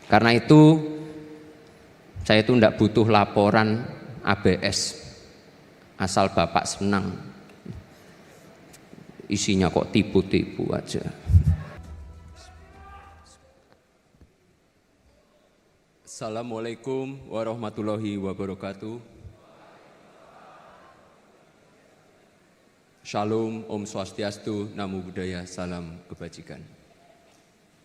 Karena itu saya itu tidak butuh laporan ABS, asal Bapak senang. Isinya kok tipu-tipu aja. Assalamualaikum warahmatullahi wabarakatuh. Shalom, Om Swastiastu, Namo Buddhaya, salam kebajikan.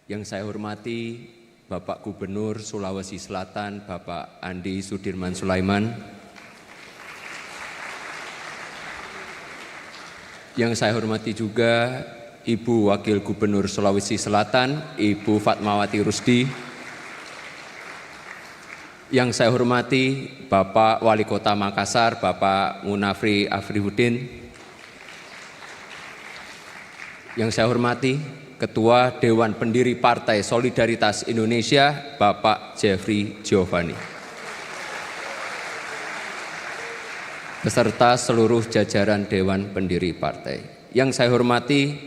Yang saya hormati Bapak Gubernur Sulawesi Selatan, Bapak Andi Sudirman Sulaiman. Yang saya hormati juga Ibu Wakil Gubernur Sulawesi Selatan, Ibu Fatmawati Rusdi. Yang saya hormati Bapak Wali Kota Makassar, Bapak Munafri Afrihuddin. Yang saya hormati Ketua Dewan Pendiri Partai Solidaritas Indonesia, Bapak Jeffrey Giovanni. Beserta seluruh jajaran Dewan Pendiri Partai. Yang saya hormati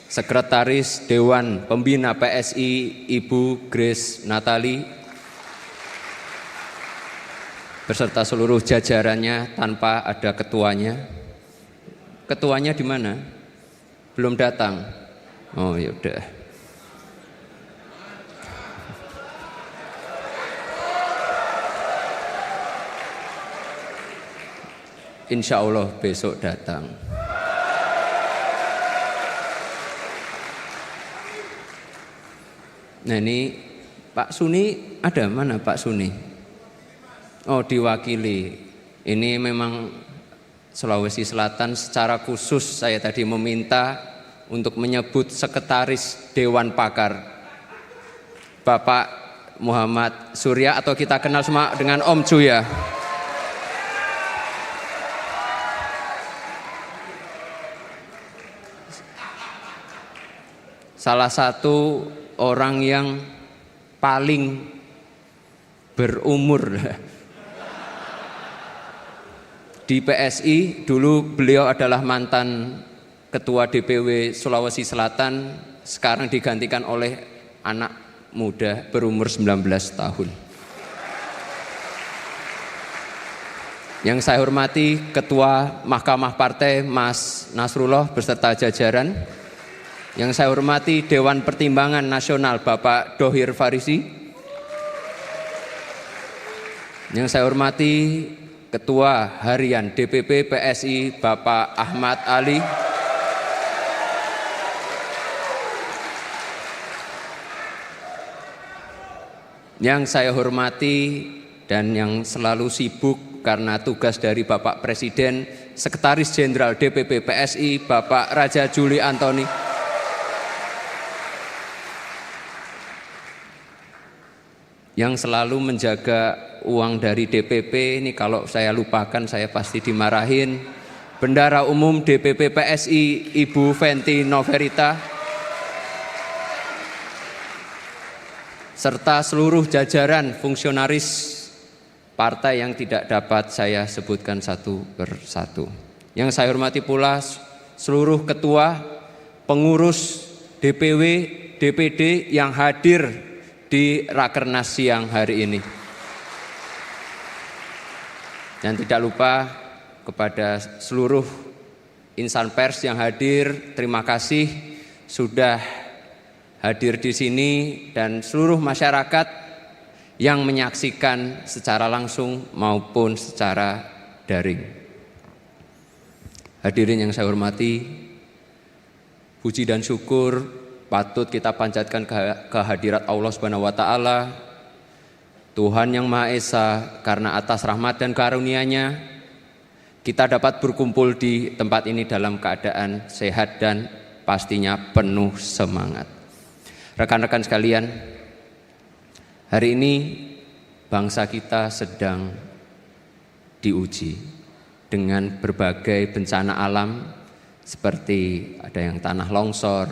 Sekretaris Dewan Pembina PSI, Ibu Grace Natali, beserta seluruh jajarannya tanpa ada ketuanya. Ketuanya di mana? Belum datang. Oh ya udah. Insya Allah besok datang. Nah ini Pak Suni ada, mana Pak Suni? Oh diwakili. Ini memang Sulawesi Selatan secara khusus saya tadi meminta untuk menyebut Sekretaris Dewan Pakar Bapak Muhammad Surya, atau kita kenal semua dengan Om Cu ya. Salah satu orang yang paling berumur di PSI. Dulu beliau adalah mantan Ketua DPW Sulawesi Selatan, sekarang digantikan oleh anak muda berumur 19 tahun. Yang saya hormati Ketua Mahkamah Partai Mas Nasrullah beserta jajaran. Yang saya hormati Dewan Pertimbangan Nasional Bapak Dhohir Farisi. Yang saya hormati Ketua Harian DPP PSI Bapak Ahmad Ali. Yang saya hormati dan yang selalu sibuk karena tugas dari Bapak Presiden, Sekretaris Jenderal DPP PSI Bapak Raja Juli Antoni. Yang selalu menjaga uang dari DPP, ini kalau saya lupakan saya pasti dimarahin. Bendara Umum DPP PSI Ibu Fenty Noverita, serta seluruh jajaran fungsionaris partai yang tidak dapat saya sebutkan satu persatu. Yang saya hormati pula seluruh ketua, pengurus DPW, DPD yang hadir di Rakernas siang hari ini. Dan tidak lupa kepada seluruh insan pers yang hadir, terima kasih sudah hadir di sini, dan seluruh masyarakat yang menyaksikan secara langsung maupun secara daring. Hadirin yang saya hormati, puji dan syukur patut kita panjatkan kehadirat Allah Subhanahu wa taala, Tuhan yang Maha Esa, karena atas rahmat dan karunia-Nya kita dapat berkumpul di tempat ini dalam keadaan sehat dan pastinya penuh semangat. Rekan-rekan sekalian, hari ini bangsa kita sedang diuji dengan berbagai bencana alam seperti ada yang tanah longsor,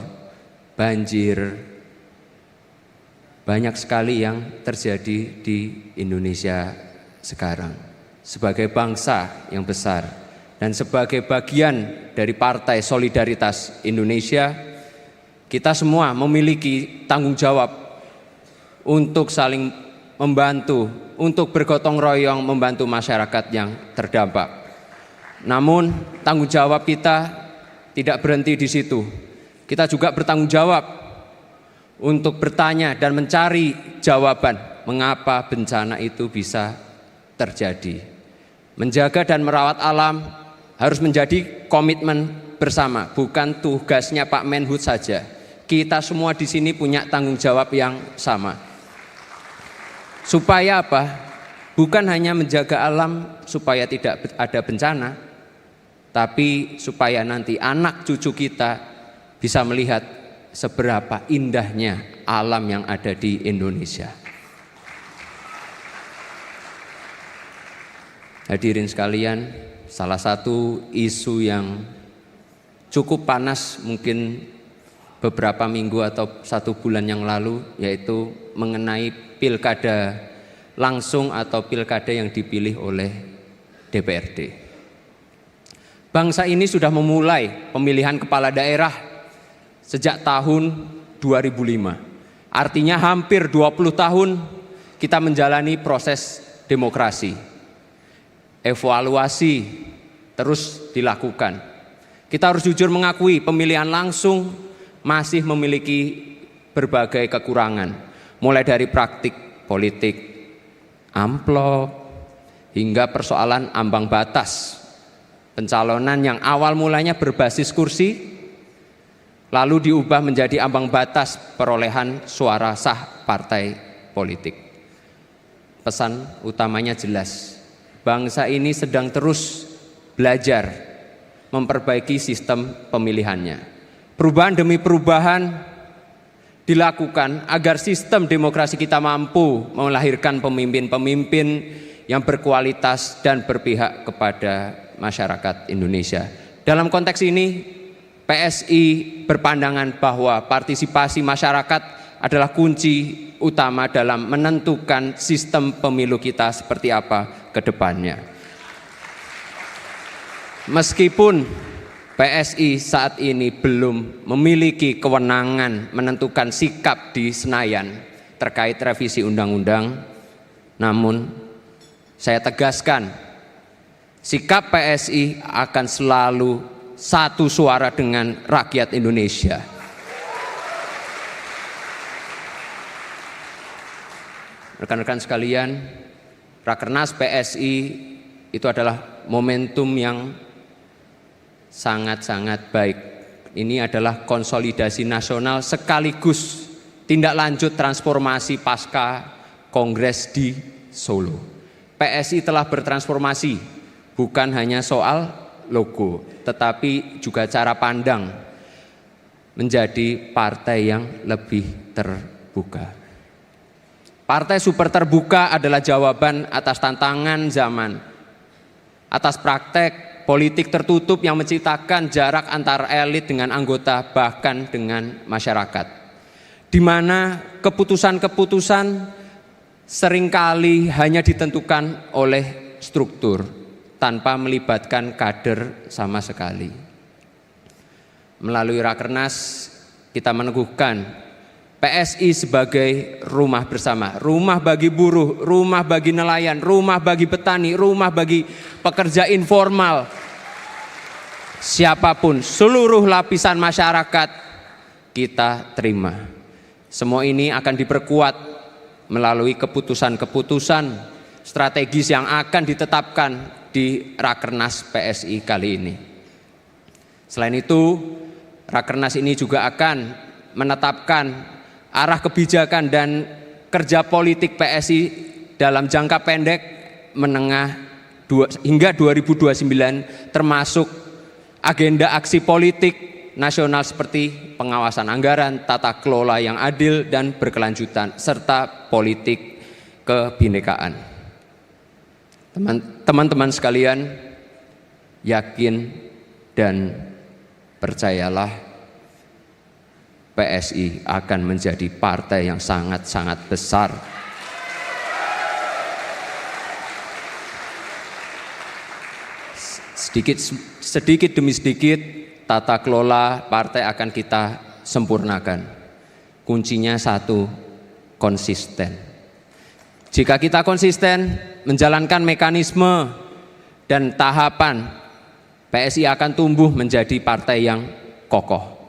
banjir, banyak sekali yang terjadi di Indonesia sekarang. Sebagai bangsa yang besar dan sebagai bagian dari Partai Solidaritas Indonesia, kita semua memiliki tanggung jawab untuk saling membantu, untuk bergotong royong membantu masyarakat yang terdampak. Namun tanggung jawab kita tidak berhenti di situ. Kita juga bertanggung jawab untuk bertanya dan mencari jawaban mengapa bencana itu bisa terjadi. Menjaga dan merawat alam harus menjadi komitmen bersama, bukan tugasnya Pak Menhub saja. Kita semua di sini punya tanggung jawab yang sama. Supaya apa? Bukan hanya menjaga alam supaya tidak ada bencana, tapi supaya nanti anak cucu kita bisa melihat seberapa indahnya alam yang ada di Indonesia. Hadirin sekalian, salah satu isu yang cukup panas mungkin beberapa minggu atau 1 bulan yang lalu, yaitu mengenai pilkada langsung atau pilkada yang dipilih oleh DPRD. Bangsa ini sudah memulai pemilihan kepala daerah sejak tahun 2005. Artinya hampir 20 tahun kita menjalani proses demokrasi. Evaluasi terus dilakukan. Kita harus jujur mengakui pemilihan langsung masih memiliki berbagai kekurangan, mulai dari praktik politik amplop hingga persoalan ambang batas pencalonan yang awal mulanya berbasis kursi lalu diubah menjadi ambang batas perolehan suara sah partai politik. Pesan utamanya jelas, bangsa ini sedang terus belajar memperbaiki sistem pemilihannya. Perubahan demi perubahan dilakukan agar sistem demokrasi kita mampu melahirkan pemimpin-pemimpin yang berkualitas dan berpihak kepada masyarakat Indonesia. Dalam konteks ini, PSI berpandangan bahwa partisipasi masyarakat adalah kunci utama dalam menentukan sistem pemilu kita seperti apa ke depannya. Meskipun PSI saat ini belum memiliki kewenangan menentukan sikap di Senayan terkait revisi undang-undang, namun saya tegaskan sikap PSI akan selalu satu suara dengan rakyat Indonesia. Rekan-rekan sekalian, Rakernas PSI itu adalah momentum yang sangat-sangat baik. Ini adalah konsolidasi nasional sekaligus tindak lanjut transformasi pasca Kongres di Solo. PSI telah bertransformasi, bukan hanya soal logo, tetapi juga cara pandang menjadi partai yang lebih terbuka. Partai super terbuka adalah jawaban atas tantangan zaman, atas praktek politik tertutup yang menciptakan jarak antara elit dengan anggota bahkan dengan masyarakat, di mana keputusan-keputusan seringkali hanya ditentukan oleh struktur tanpa melibatkan kader sama sekali. Melalui Rakernas kita meneguhkan PSI sebagai rumah bersama, rumah bagi buruh, rumah bagi nelayan, rumah bagi petani, rumah bagi pekerja informal. Siapapun, seluruh lapisan masyarakat kita terima. Semua ini akan diperkuat melalui keputusan-keputusan strategis yang akan ditetapkan di Rakernas PSI kali ini. Selain itu, Rakernas ini juga akan menetapkan arah kebijakan dan kerja politik PSI dalam jangka pendek menengah hingga 2029, termasuk agenda aksi politik nasional seperti pengawasan anggaran, tata kelola yang adil dan berkelanjutan, serta politik kebinekaan. Teman-teman sekalian, yakin dan percayalah, PSI akan menjadi partai yang sangat-sangat besar. Sedikit demi sedikit tata kelola partai akan kita sempurnakan. Kuncinya satu, konsisten. Jika kita konsisten menjalankan mekanisme dan tahapan, PSI akan tumbuh menjadi partai yang kokoh.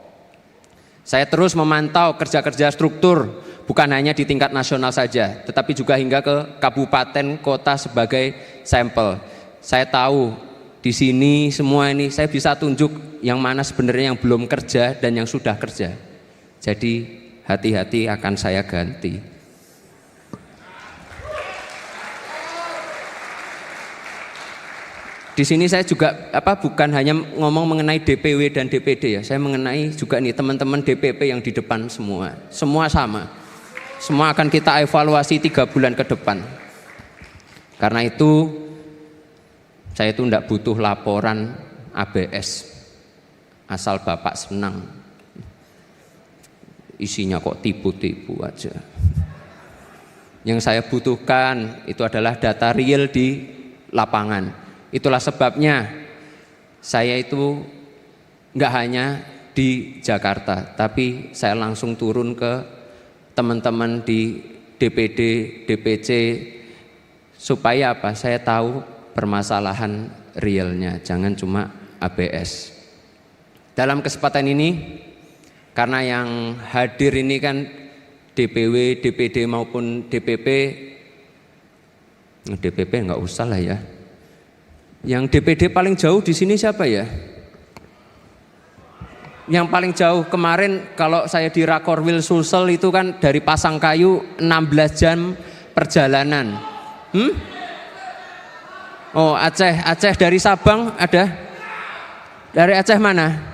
Saya terus memantau kerja-kerja struktur, bukan hanya di tingkat nasional saja, tetapi juga hingga ke kabupaten, kota sebagai sampel. Saya tahu di sini semua ini saya bisa tunjuk yang mana sebenarnya yang belum kerja dan yang sudah kerja. Jadi hati-hati akan saya ganti. Di sini saya juga bukan hanya ngomong mengenai DPW dan DPD ya, saya mengenai juga nih teman-teman DPP yang di depan semua sama. Semua akan kita evaluasi 3 bulan ke depan. Karena itu saya itu tidak butuh laporan ABS, asal Bapak senang. Isinya kok tipu-tipu aja. Yang saya butuhkan itu adalah data real di lapangan. Itulah sebabnya saya itu nggak hanya di Jakarta, tapi saya langsung turun ke teman-teman di DPD, DPC, supaya apa? Saya tahu permasalahan realnya, jangan cuma ABS. Dalam kesempatan ini, karena yang hadir ini kan DPW, DPD maupun DPP nggak usah lah ya. Yang DPD paling jauh di sini siapa ya? Yang paling jauh kemarin kalau saya di Rakorwil Sulsel itu kan dari Pasangkayu 16 jam perjalanan. Oh Aceh dari Sabang ada? Dari Aceh mana?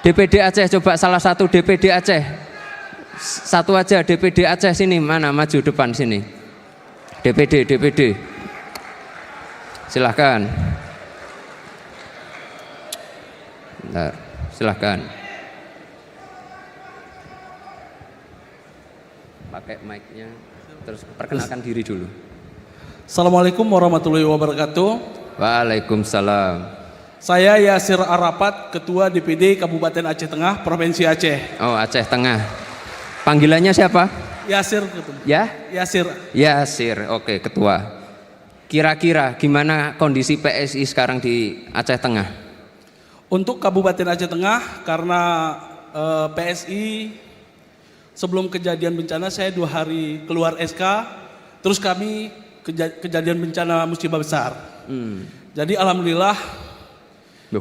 DPD Aceh, coba salah satu DPD Aceh. Satu aja DPD Aceh sini, mana maju depan sini. DPD. Silahkan. Bentar, silahkan. Pakai mic-nya, terus perkenalkan diri dulu. Assalamualaikum warahmatullahi wabarakatuh. Waalaikumsalam. Saya Yasir Arapat, Ketua DPD Kabupaten Aceh Tengah, Provinsi Aceh. Oh, Aceh Tengah. Panggilannya siapa? Yasir. Ya? Yasir, oke, Ketua. Kira-kira gimana kondisi PSI sekarang di Aceh Tengah? Untuk Kabupaten Aceh Tengah, karena PSI sebelum kejadian bencana saya 2 hari keluar SK, terus kami kejadian bencana musibah besar. Jadi alhamdulillah, di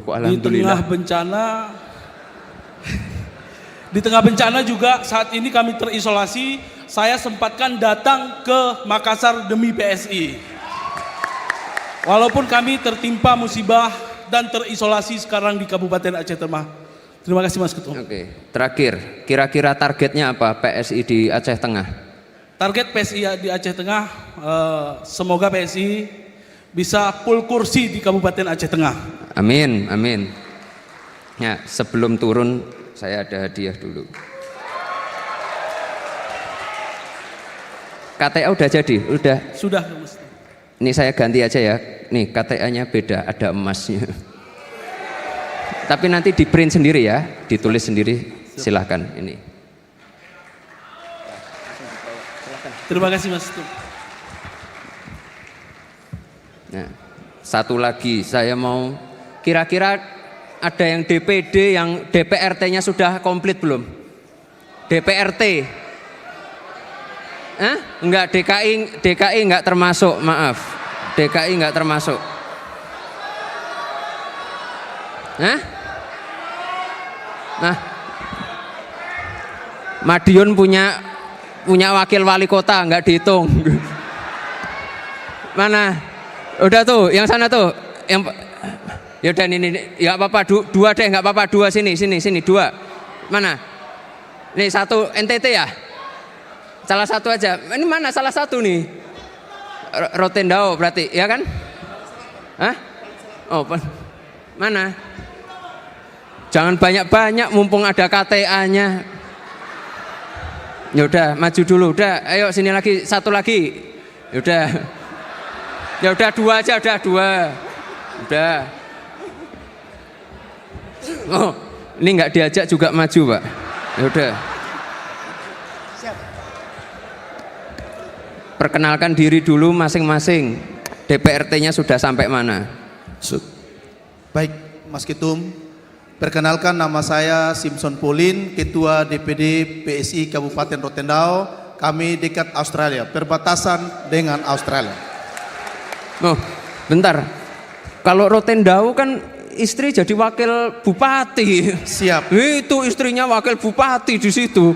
tengah bencana juga saat ini kami terisolasi. Saya sempatkan datang ke Makassar demi PSI. Walaupun kami tertimpa musibah dan terisolasi sekarang di Kabupaten Aceh Tengah. Terima kasih Mas Ketua. Oke, terakhir, kira-kira targetnya apa PSI di Aceh Tengah? Target PSI di Aceh Tengah, semoga PSI bisa full kursi di Kabupaten Aceh Tengah. Amin. Ya, sebelum turun saya ada hadiah dulu. KTA udah jadi? Udah. Sudah Mas. Ini saya ganti aja ya. Nih KTA-nya beda, ada emasnya. Tapi nanti di print sendiri ya, ditulis sendiri. Silahkan ini. Terima kasih Mas. Nah, satu lagi saya mau, kira-kira ada yang DPD, yang DPRT-nya sudah komplit belum? DPRT? Enggak, DKI enggak termasuk, maaf. DKI enggak termasuk. Nah, Madiun punya wakil wali kota, enggak dihitung. Mana? Udah tuh, yang sana tuh, yang yaudah ini ya apa-apa, dua deh, enggak apa-apa, 2 sini 2. Mana? Nih 1 NTT ya? Salah satu aja. Ini mana salah satu nih? Rotendao berarti, ya kan? Oh, mana? Jangan banyak-banyak, mumpung ada KTA-nya. Ya udah, maju dulu. Udah, ayo sini lagi, 1 lagi. Ya udah. Ya udah 2 aja, udah 2. Udah. Oh, ini nggak diajak juga maju, Pak. Ya udah. perkenalkan diri dulu masing-masing. DPRT-nya sudah sampai mana? Baik, Mas Ketum. Perkenalkan, nama saya Simpson Paulin, Ketua DPD PSI Kabupaten Rotendao. Kami dekat Australia, perbatasan dengan Australia. Oh, bentar. Kalau Rotendao kan istri jadi wakil bupati. Siap. Itu istrinya wakil bupati di situ.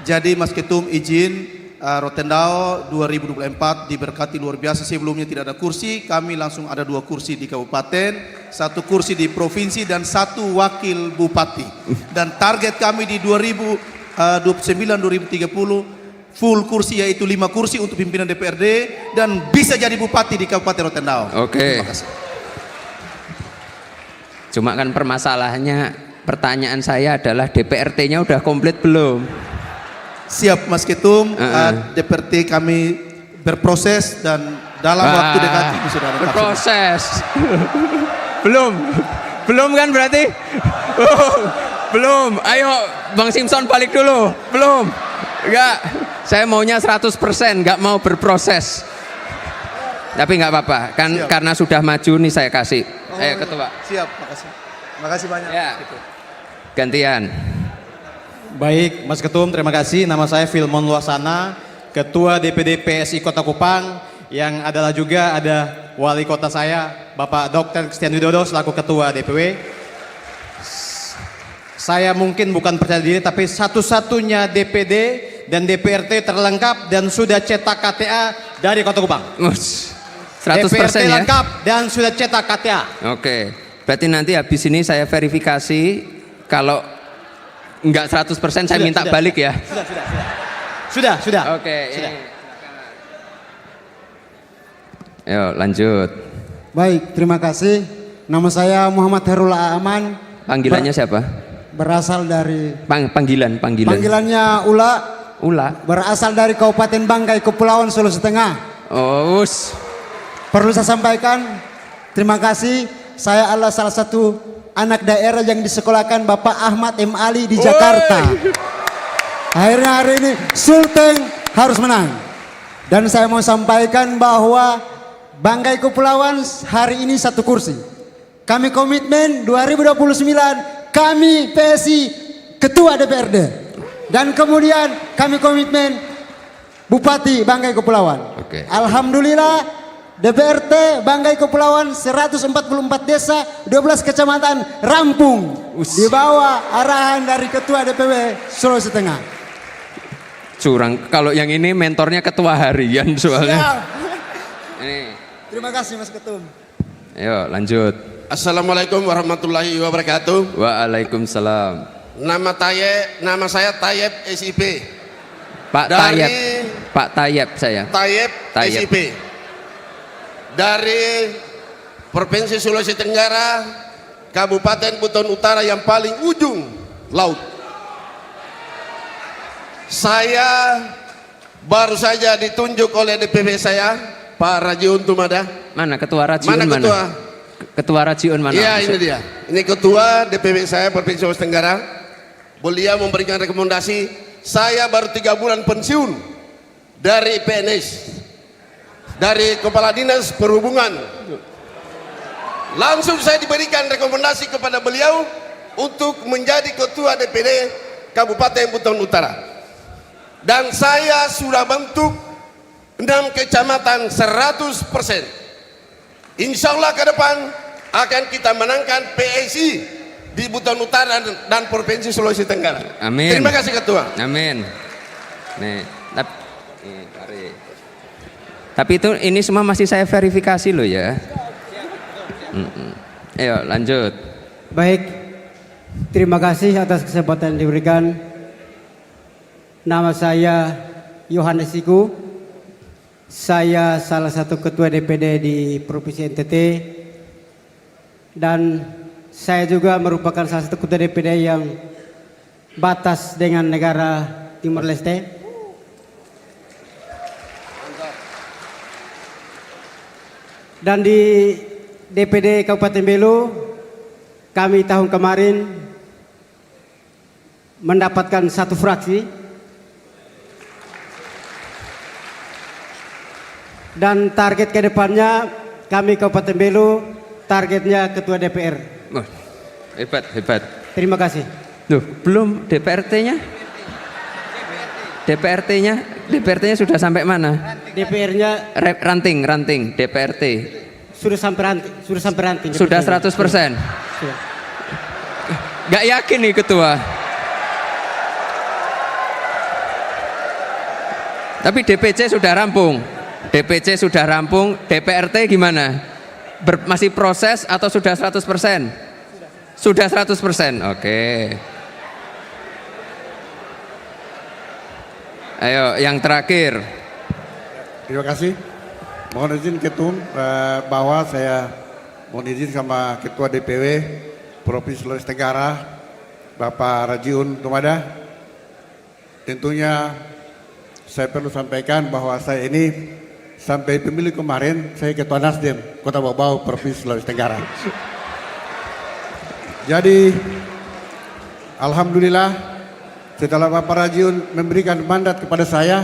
Jadi Mas Ketum izin, Rotendao 2024 diberkati luar biasa. Sebelumnya tidak ada kursi, kami langsung ada 2 kursi di kabupaten, 1 kursi di provinsi dan 1 wakil bupati. Dan target kami di 2029-2030 full kursi, yaitu 5 kursi untuk pimpinan DPRD dan bisa jadi bupati di Kabupaten Rotendao. Oke. Terima kasih. Cuma kan permasalahannya, pertanyaan saya adalah DPRT-nya udah komplit belum? Siap Mas Ketum, DPRT kami berproses dan dalam waktu dekat ini sudah ada. Berproses. belum kan berarti? Belum. Ayo Bang Simpson balik dulu. Belum. Enggak. Saya maunya 100%, enggak mau berproses. Tapi enggak apa-apa, kan siap. Karena sudah maju nih saya kasih. Ayo Ketua. Siap, makasih. Makasih banyak. Ya. Gantian. Baik, Mas Ketum, terima kasih. Nama saya Filmon Luasana, Ketua DPD PSI Kota Kupang, yang adalah juga ada wali kota saya, Bapak Dr. Christian Widodo selaku Ketua DPW. Saya mungkin bukan percaya diri, tapi satu-satunya DPD dan DPRT terlengkap dan sudah cetak KTA dari Kota Kupang. 100% DPRT ya? lengkap dan sudah cetak KTA. Oke, berarti nanti habis ini saya verifikasi, kalau enggak 100% saya minta balik ya. Sudah. Oke. Ayo lanjut. Baik, terima kasih. Nama saya Muhammad Herul Aman. Panggilannya siapa? Berasal dari Panggilan. Panggilannya Ula. Berasal dari Kabupaten Banggai, Kepulauan Sulawesi Tengah. Oh. Perlu saya sampaikan, terima kasih. Saya adalah salah satu anak daerah yang disekolahkan Bapak Ahmad M. Ali di Jakarta. Akhirnya hari ini Sulteng harus menang. Dan saya mau sampaikan bahwa Banggai Kepulauan hari ini 1 kursi. Kami komitmen 2029 kami PSI Ketua DPRD. Dan kemudian kami komitmen Bupati Banggai Kepulauan. Oke. Alhamdulillah DPRT Banggai Kepulauan 144 desa, 12 kecamatan rampung di bawah arahan dari Ketua DPW Sulawesi Tengah. Curang, kalau yang ini mentornya ketua harian soalnya. Ini. Terima kasih Mas Ketum. Ayo lanjut. Assalamualaikum warahmatullahi wabarakatuh. Waalaikumsalam. Nama saya Tayeb SIP. Pak Tayeb saya. Tayeb SIP. Dari Provinsi Sulawesi Tenggara, Kabupaten Buton Utara yang paling ujung laut. Saya baru saja ditunjuk oleh DPW saya, Pak Rajiun Tumada. Mana Ketua Rajiun? Mana Ketua? Ketua Rajiun mana? Iya, ini dia. Ini Ketua DPW saya Provinsi Sulawesi Tenggara. Beliau memberikan rekomendasi. Saya baru 3 bulan pensiun dari PNS. Dari Kepala Dinas Perhubungan. Langsung saya diberikan rekomendasi kepada beliau untuk menjadi Ketua DPD Kabupaten Buton Utara. Dan saya sudah bentuk 6 kecamatan 100%. Insya Allah ke depan akan kita menangkan PSI di Buton Utara dan Provinsi Sulawesi Tenggara. Amin. Terima kasih Ketua. Amin. Tapi itu ini semua masih saya verifikasi loh ya. Ayo lanjut. Baik, terima kasih atas kesempatan yang diberikan. Nama saya Yohanes Siku. Saya salah satu ketua DPD di Provinsi NTT. Dan saya juga merupakan salah satu ketua DPD yang batas dengan negara Timor Leste. Dan di DPD Kabupaten Belu, kami tahun kemarin mendapatkan 1 fraksi. Dan target ke depannya kami Kabupaten Belu targetnya ketua DPR. Wah, hebat, hebat. Terima kasih. Loh, belum DPRT-nya? DPRT-nya? DPRT-nya sudah sampai mana? DPR-nya Ranting, DPRT. sudah sampai ranting. Sudah 100%? Sudah. Gak yakin nih ketua. Tapi DPC sudah rampung. DPRT gimana? Masih proses atau sudah 100%? Sudah 100%. Oke. Ayo yang terakhir. Terima kasih. Mohon izin Ketum bahwa saya mohon izin sama Ketua DPW Provinsi Sulawesi Tenggara Bapak Rajiun Tumada. Tentunya saya perlu sampaikan bahwa saya ini sampai pemilu kemarin saya Ketua Nasdem Kota Bau Provinsi Sulawesi Tenggara. Jadi alhamdulillah setelah Bapak Rajiun memberikan mandat kepada saya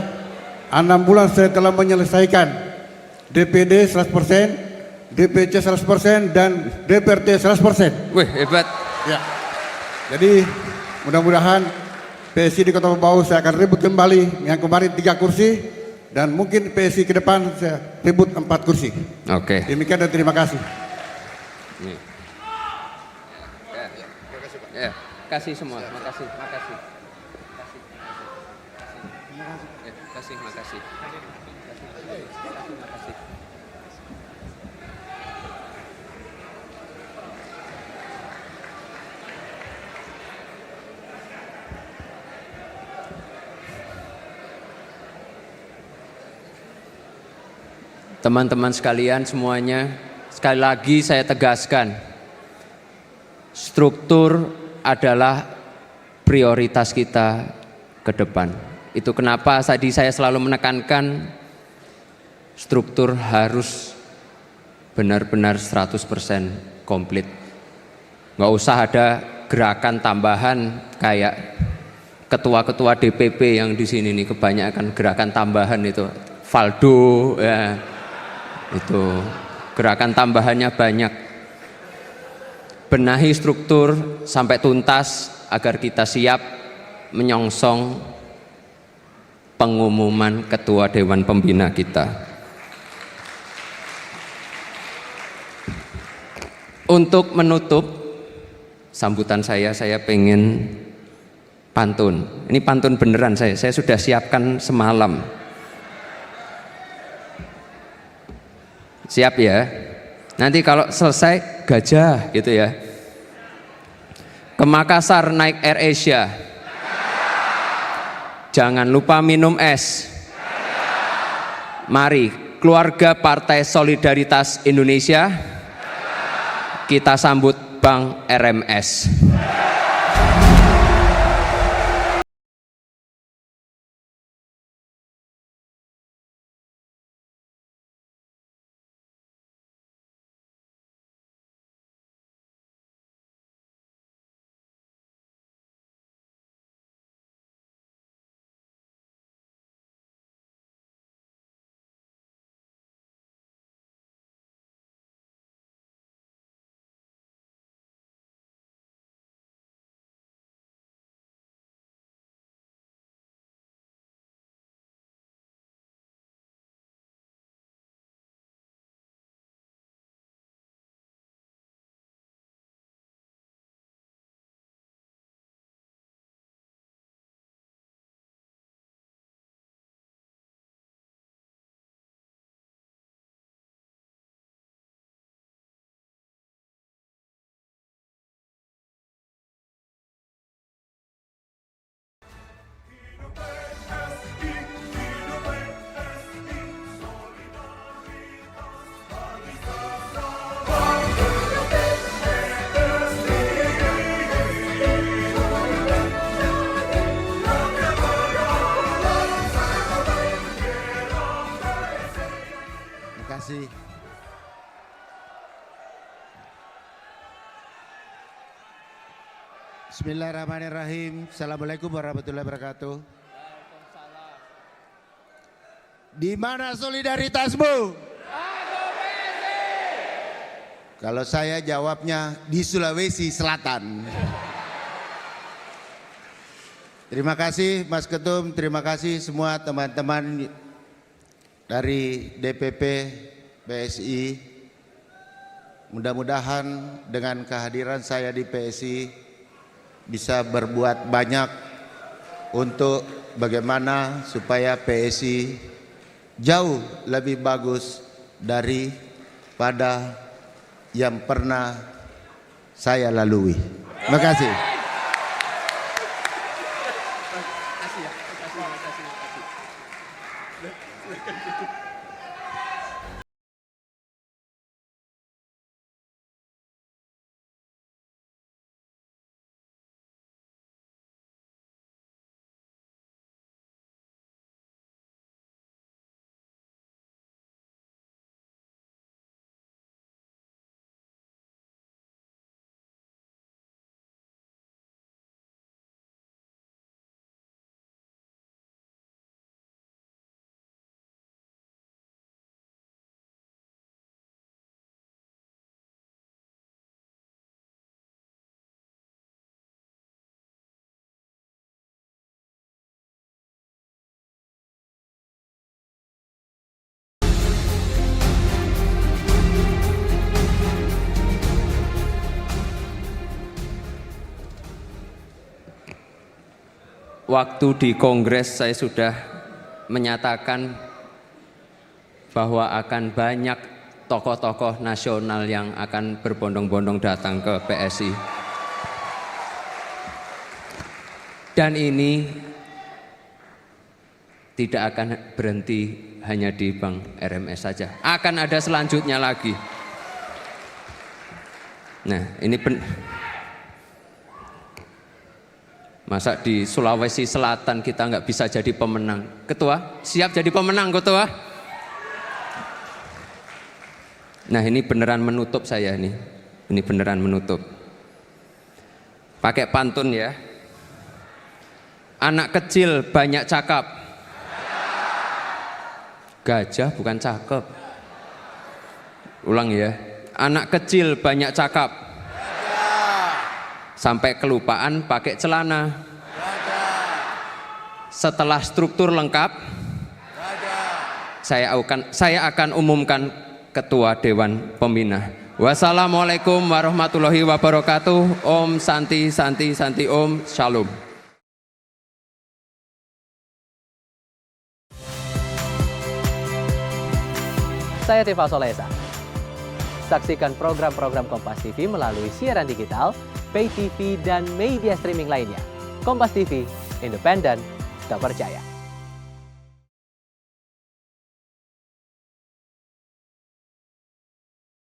6 bulan saya telah menyelesaikan DPD 100%, DPC 100% dan DPRT 100%. Wih, hebat. Ya. Jadi mudah-mudahan PSI di Kota Bau saya akan rebut kembali yang kemarin 3 kursi dan mungkin PSI ke depan saya rebut 4 kursi. Oke. Demikian dan terima kasih. Ya, kasih semua. Makasih. Makasih. Teman-teman sekalian semuanya, sekali lagi saya tegaskan, struktur adalah prioritas kita ke depan. Itu kenapa tadi saya selalu menekankan struktur harus benar-benar 100% komplit. Nggak usah ada gerakan tambahan kayak ketua-ketua DPP yang di sini nih, kebanyakan gerakan tambahan itu Faldo ya. Itu gerakan tambahannya banyak. Benahi struktur sampai tuntas agar kita siap menyongsong pengumuman ketua Dewan Pembina kita. Untuk menutup sambutan saya pengen pantun. Ini pantun beneran saya sudah siapkan semalam. Siap ya? Nanti kalau selesai gajah gitu ya. Ke Makassar naik Air Asia. Jangan lupa minum es. Mari keluarga Partai Solidaritas Indonesia kita sambut Bank RMS. kasih. Bismillahirrahmanirrahim. Assalamualaikum warahmatullahi wabarakatuh. Di mana solidaritasmu? Kalau saya jawabnya di Sulawesi Selatan. Terima kasih Mas Ketum, terima kasih semua teman-teman dari DPP PSI. Mudah-mudahan dengan kehadiran saya di PSI bisa berbuat banyak untuk bagaimana supaya PSI jauh lebih bagus daripada yang pernah saya lalui. Terima kasih. Waktu di Kongres saya sudah menyatakan bahwa akan banyak tokoh-tokoh nasional yang akan berbondong-bondong datang ke PSI. Dan ini tidak akan berhenti hanya di Bank RMS saja. Akan ada selanjutnya lagi. Nah, ini masa di Sulawesi Selatan kita nggak bisa jadi pemenang? Ketua, siap jadi pemenang, Ketua? Nah, ini beneran menutup saya nih. Ini beneran menutup. Pakai pantun ya. Anak kecil banyak cakap. Gajah bukan cakep. Ulang ya. Anak kecil banyak cakap. Sampai kelupaan pakai celana. Setelah struktur lengkap, saya akan umumkan Ketua Dewan Pembina. Wassalamualaikum warahmatullahi wabarakatuh. Om Santi Santi Santi Om Shalom. Saya Tifa Solesa. Saksikan program-program Kompas TV melalui siaran digital, pay TV, dan media streaming lainnya. Kompas TV, independen, terpercaya.